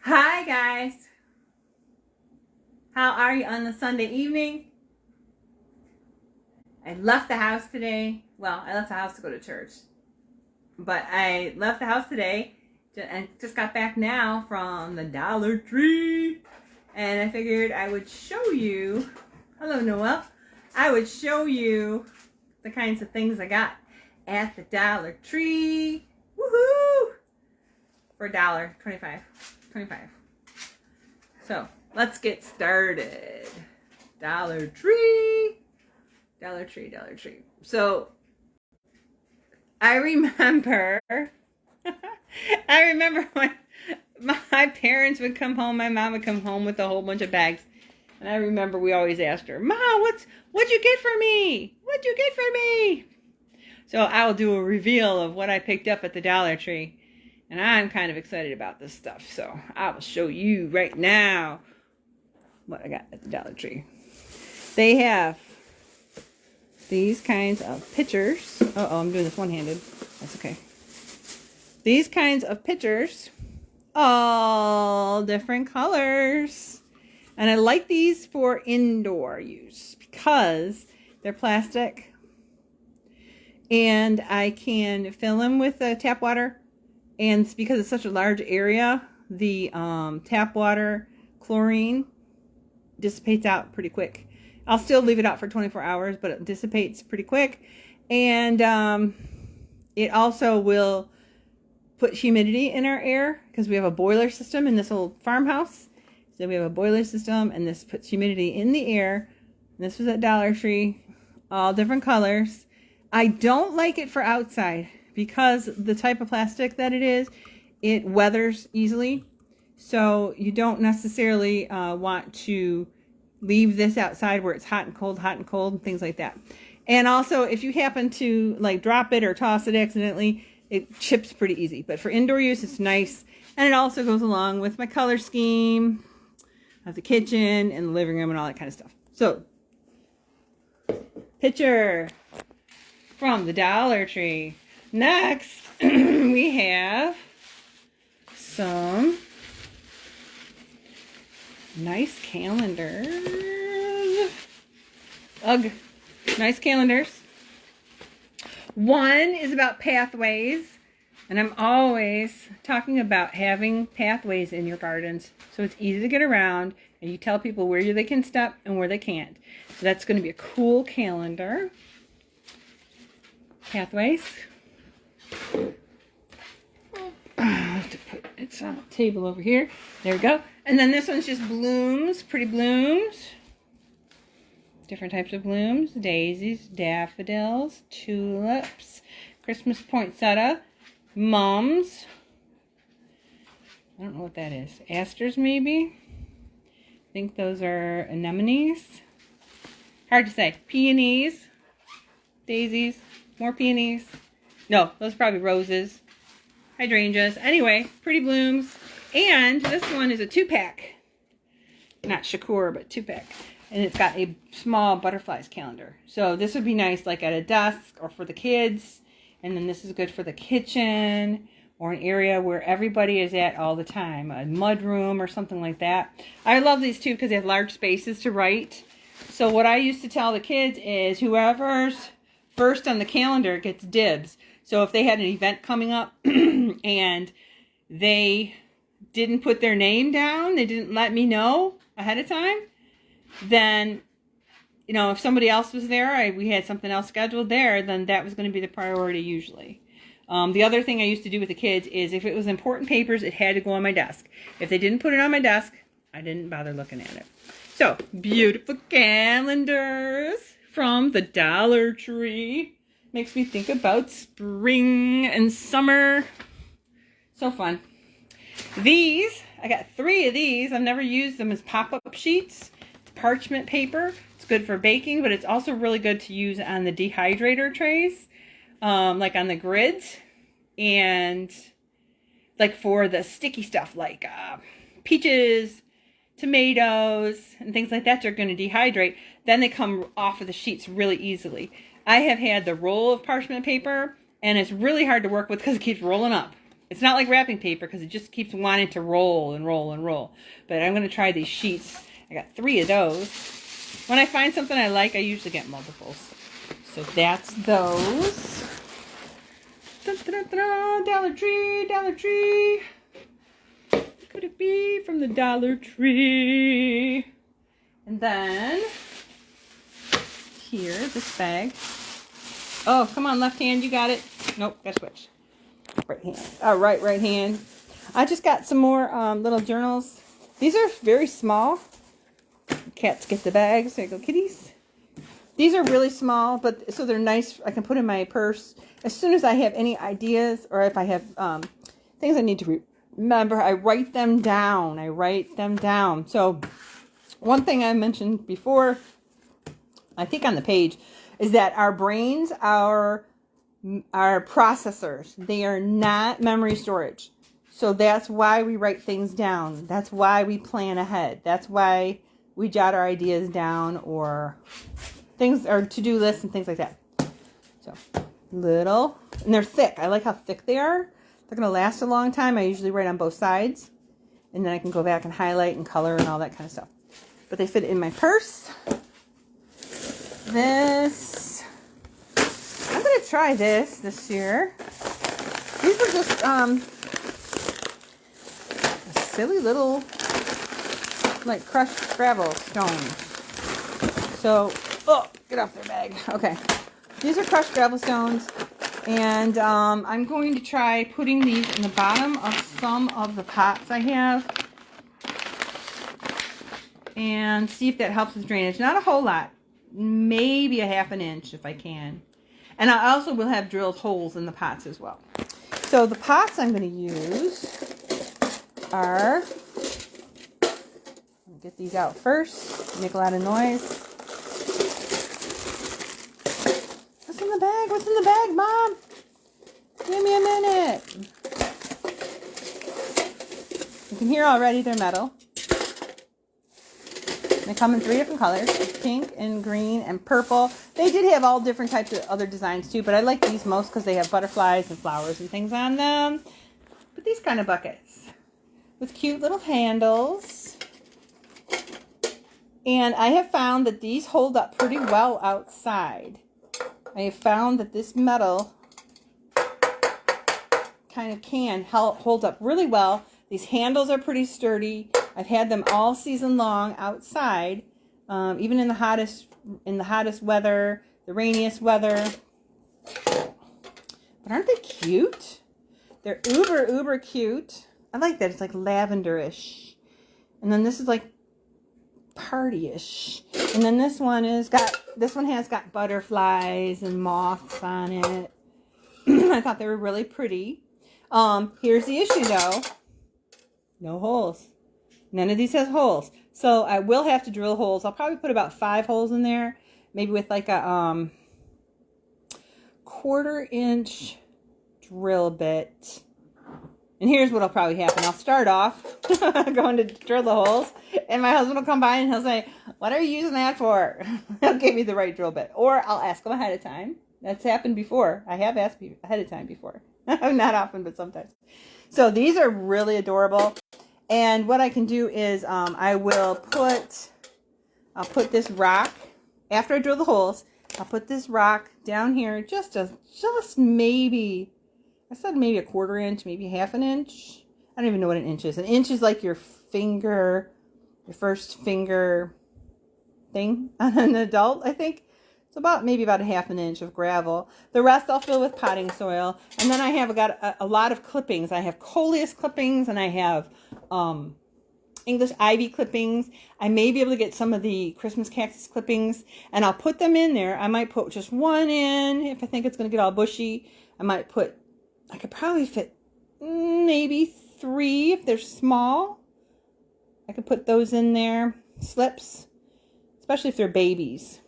Hi guys, how are you on the Sunday evening? I left the house today. Well, I left the house to go to church, but I left the house today and just got back now from the Dollar Tree. And I figured I would show you, hello Noel, I would show you the kinds of things I got at the Dollar Tree. Woohoo! For $1.25. 25. So let's get started. Dollar Tree. Dollar Tree, Dollar Tree. So I remember when my parents would come home, my mom would come home with a whole bunch of bags. And I remember we always asked her, "Mom, what'd you get for me? What'd you get for me?" So I'll do a reveal of what I picked up at the Dollar Tree. And I'm kind of excited about this stuff. So I will show you right now what I got at the Dollar Tree. They have these kinds of pitchers. Uh-oh, I'm doing this one-handed. That's okay. These kinds of pitchers, all different colors. And I like these for indoor use because they're plastic. And I can fill them with tap water. And because it's such a large area, the tap water chlorine dissipates out pretty quick. I'll still leave it out for 24 hours, but it dissipates pretty quick. And it also will put humidity in our air because we have a boiler system in this old farmhouse. So we have a boiler system, and this puts humidity in the air. And this was at Dollar Tree, all different colors. I don't like it for outside because the type of plastic that it is, it weathers easily. So you don't necessarily want to leave this outside where it's hot and cold, and things like that. And also, if you happen to like drop it or toss it accidentally, it chips pretty easy. But for indoor use, it's nice. And it also goes along with my color scheme of the kitchen and the living room and all that kind of stuff. So, picture from the Dollar Tree. Next, we have some nice calendars. Ugh, nice calendars. One is about pathways, and I'm always talking about having pathways in your gardens so it's easy to get around, and you tell people where they can step and where they can't. So that's going to be a cool calendar. Pathways. I have to put it's on a table over here. There we go. And then this one's just blooms, pretty blooms. Different types of blooms. Daisies, daffodils, tulips, Christmas poinsettia, mums. I don't know what that is. Asters maybe? I think those are anemones. Hard to say. Peonies, daisies, more peonies. No, those are probably roses. Hydrangeas. Anyway, pretty blooms. And this one is a 2-pack. Not Shakur, but 2-pack. And it's got a small butterflies calendar. So this would be nice like at a desk or for the kids. And then this is good for the kitchen or an area where everybody is at all the time. A mud room or something like that. I love these too because they have large spaces to write. So what I used to tell the kids is whoever's first on the calendar gets dibs. So if they had an event coming up and they didn't put their name down, they didn't let me know ahead of time, then, you know, if somebody else was there, we had something else scheduled there, then that was going to be the priority usually. The other thing I used to do with the kids is if it was important papers, it had to go on my desk. If they didn't put it on my desk, I didn't bother looking at it. So, beautiful calendars from the Dollar Tree. Makes me think about spring and summer. So fun. These, I got 3 of these. I've never used them as pop-up sheets. It's parchment paper. It's good for baking, but it's also really good to use on the dehydrator trays. Like on the grids. And like for the sticky stuff like peaches, tomatoes, and things like that. They're going to dehydrate. Then they come off of the sheets really easily. I have had the roll of parchment paper, and it's really hard to work with because it keeps rolling up. It's not like wrapping paper because it just keeps wanting to roll and roll and roll. But I'm going to try these sheets. I got 3 of those. When I find something I like, I usually get multiples. So that's those. Dun, dun, dun, dun, Dollar Tree, Dollar Tree. What could it be from the Dollar Tree? And then here, this bag. Oh, come on, left hand, you got it. Nope, gotta switch. Right hand. All right, right hand. I just got some more little journals. These are very small. Cats get the bags. There you go, kitties. These are really small, but so they're nice. I can put in my purse. As soon as I have any ideas or if I have things I need to remember, I write them down. So one thing I mentioned before, I think on the page, is that our brains are processors. They are not memory storage. So that's why we write things down. That's why we plan ahead. That's why we jot our ideas down or things or to-do lists and things like that. So little, and they're thick. I like how thick they are. They're going to last a long time. I usually write on both sides, and then I can go back and highlight and color and all that kind of stuff. But they fit in my purse. This, I'm going to try this year. These are just a silly little, like, crushed gravel stones. So, oh, get off their bag. Okay. These are crushed gravel stones. And I'm going to try putting these in the bottom of some of the pots I have. And see if that helps with drainage. Not a whole lot. Maybe a ½ inch if I can. And I also will have drilled holes in the pots as well. So the pots I'm going to use are, let me get these out first, make a lot of noise. What's in the bag? What's in the bag, Mom? Give me a minute. You can hear already they're metal. They come in 3 different colors, pink and green and purple. They did have all different types of other designs too, but I like these most because they have butterflies and flowers and things on them. But these kind of buckets with cute little handles. And I have found that these hold up pretty well outside. I have found that this metal kind of can hold up really well. These handles are pretty sturdy. I've had them all season long outside, even in the hottest weather, the rainiest weather. But aren't they cute? They're uber cute. I like that. It's like lavenderish. And then this is like partyish. And then this one has got butterflies and moths on it. I thought they were really pretty. Here's the issue though. No holes. None of these has holes. So I will have to drill holes. I'll probably put about 5 holes in there. Maybe with like a 1/4 inch drill bit. And here's what'll probably happen. I'll start off going to drill the holes. And my husband will come by and he'll say, what are you using that for? He'll give me the right drill bit. Or I'll ask him ahead of time. That's happened before. I have asked ahead of time before. Not often, but sometimes. So these are really adorable. And what I can do is I'll put this rock, after I drill the holes, I'll put this rock down here just maybe, I said maybe a 1/4 inch, maybe ½ inch. I don't even know what an inch is. An inch is like your finger, your first finger thing on an adult, I think. It's maybe about a ½ inch of gravel. The rest I'll fill with potting soil. And then I have got a lot of clippings. I have coleus clippings and I have English ivy clippings. I may be able to get some of the Christmas cactus clippings. And I'll put them in there. I might put just 1 in if I think it's going to get all bushy. I could probably fit maybe 3 if they're small. I could put those in there. Slips. Especially if they're babies.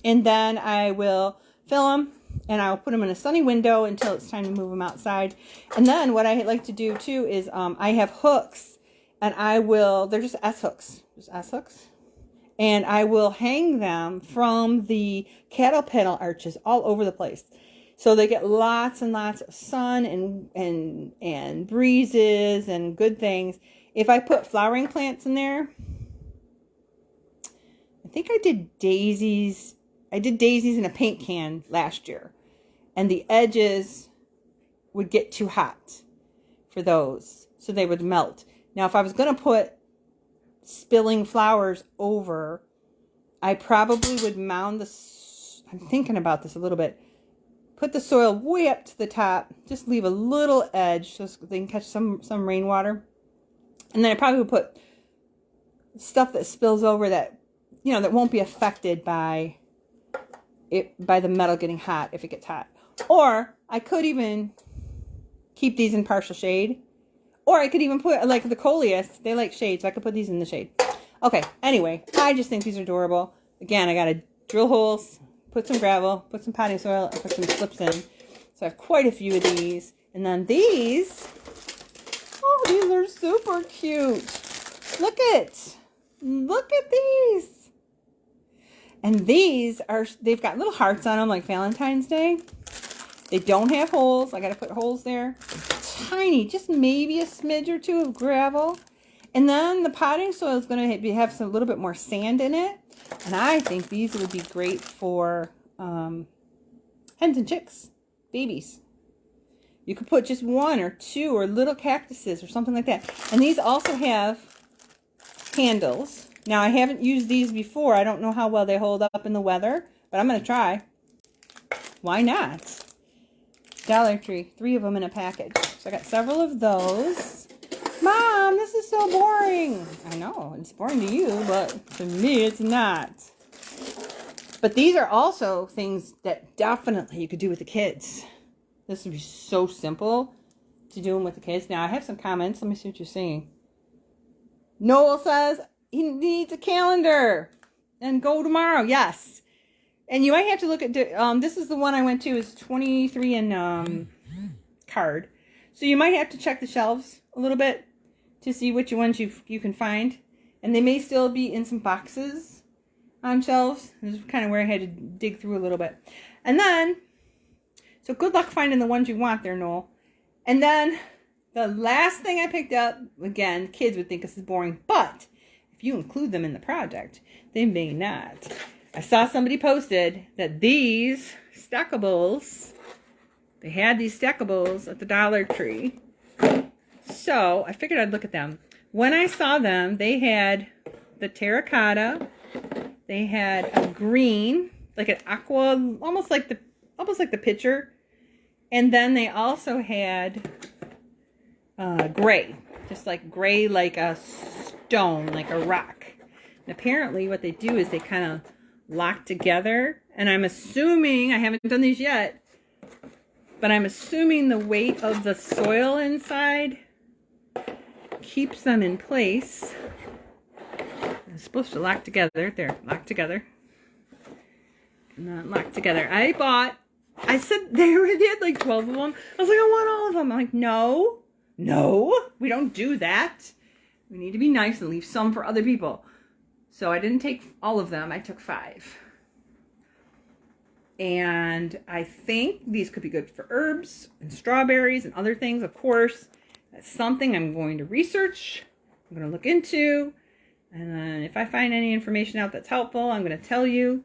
And then I will fill them and I'll put them in a sunny window until it's time to move them outside. And then what I like to do too is I have hooks and they're just S hooks, and I will hang them from the cattle panel arches all over the place. So they get lots and lots of sun and breezes and good things. If I put flowering plants in there, I think I did daisies. I did daisies in a paint can last year. And the edges would get too hot for those. So they would melt. Now, if I was going to put spilling flowers over, I probably would mound the... I'm thinking about this a little bit. Put the soil way up to the top. Just leave a little edge so they can catch some rainwater. And then I probably would put stuff that spills over that, that won't be affected by the metal getting hot if it gets hot. Or I could even keep these in partial shade. Or I could even put, like the coleus, they like shade, so I could put these in the shade. Okay, anyway, I just think these are adorable. Again, I got to drill holes, put some gravel, put some potting soil, and put some slips in. So I have quite a few of these. And then these, oh, these are super cute. Look at these. And these they've got little hearts on them like Valentine's Day. They don't have holes. I got to put holes there. Tiny, just maybe a smidge or two of gravel. And then the potting soil is going to have a little bit more sand in it. And I think these would be great for hens and chicks, babies. You could put just one or two or little cactuses or something like that. And these also have handles. Now, I haven't used these before. I don't know how well they hold up in the weather, but I'm going to try. Why not? Dollar Tree, 3 of them in a package. So I got several of those. Mom, this is so boring. I know, it's boring to you, but to me, it's not. But these are also things that definitely you could do with the kids. This would be so simple to do them with the kids. Now, I have some comments. Let me see what you're saying. Noel says he needs a calendar and go tomorrow. Yes. And you might have to look at, this is the one I went to, is 23 and card. So you might have to check the shelves a little bit to see which ones you can find. And they may still be in some boxes on shelves. This is kind of where I had to dig through a little bit. And then, so good luck finding the ones you want there, Noel. And then the last thing I picked up, again, kids would think this is boring, but if you include them in the project, they may not. I saw somebody posted that these stackables, they had these stackables at the Dollar Tree. So I figured I'd look at them. When I saw them, they had the terracotta. They had a green, like an aqua, almost like the picture. And then they also had gray, just like gray, like a stone, like a rock. And apparently what they do is they kind of locked together, and I'm assuming, I haven't done these yet, but I'm assuming the weight of the soil inside keeps them in place. It's supposed to lock together. They're locked together. Not locked together. I said they had like 12 of them. I was like, I want all of them. I'm like, no, we don't do that. We need to be nice and leave some for other people. So I didn't take all of them. I took 5. And I think these could be good for herbs and strawberries and other things, of course. That's something I'm going to research. I'm going to look into. And then if I find any information out that's helpful, I'm going to tell you.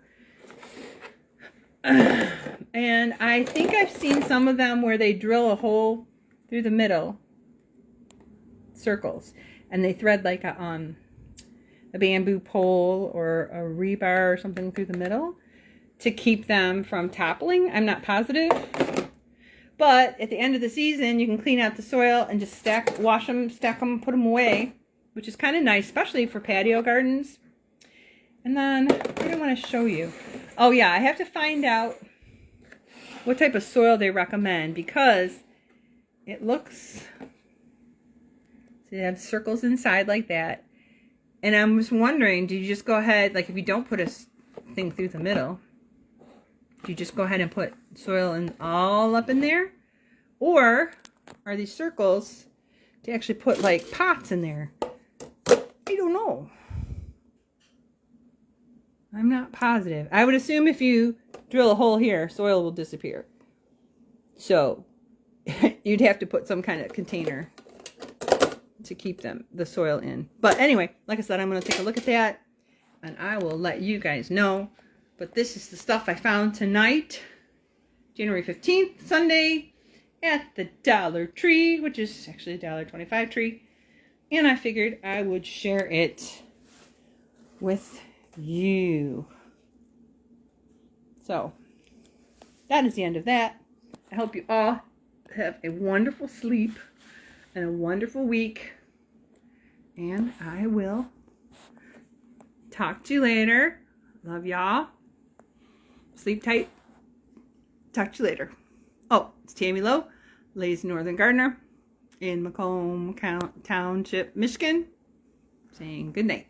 And I think I've seen some of them where they drill a hole through the middle. Circles. And they thread like a bamboo pole or a rebar or something through the middle to keep them from toppling. I'm not positive. But at the end of the season, you can clean out the soil and just wash them, stack them, put them away, which is kind of nice, especially for patio gardens. And then, what do I want to show you? Oh yeah, I have to find out what type of soil they recommend, because it looks, so you have circles inside like that. And I was wondering, do you just go ahead, like if you don't put a thing through the middle, do you just go ahead and put soil in all up in there? Or are these circles to actually put like pots in there? I don't know. I'm not positive. I would assume if you drill a hole here, soil will disappear. So you'd have to put some kind of container to keep the soil in. But anyway, like I said, I'm going to take a look at that and I will let you guys know. But this is the stuff I found tonight, January 15th, Sunday, at the Dollar Tree, which is actually a $1.25 tree. And I figured I would share it with you. So that is the end of that. I hope you all have a wonderful sleep and a wonderful week. And I will talk to you later. Love y'all. Sleep tight. Talk to you later. Oh, it's Tammy Lowe, Lazy Northern Gardener in Macomb Township, Michigan, saying good night.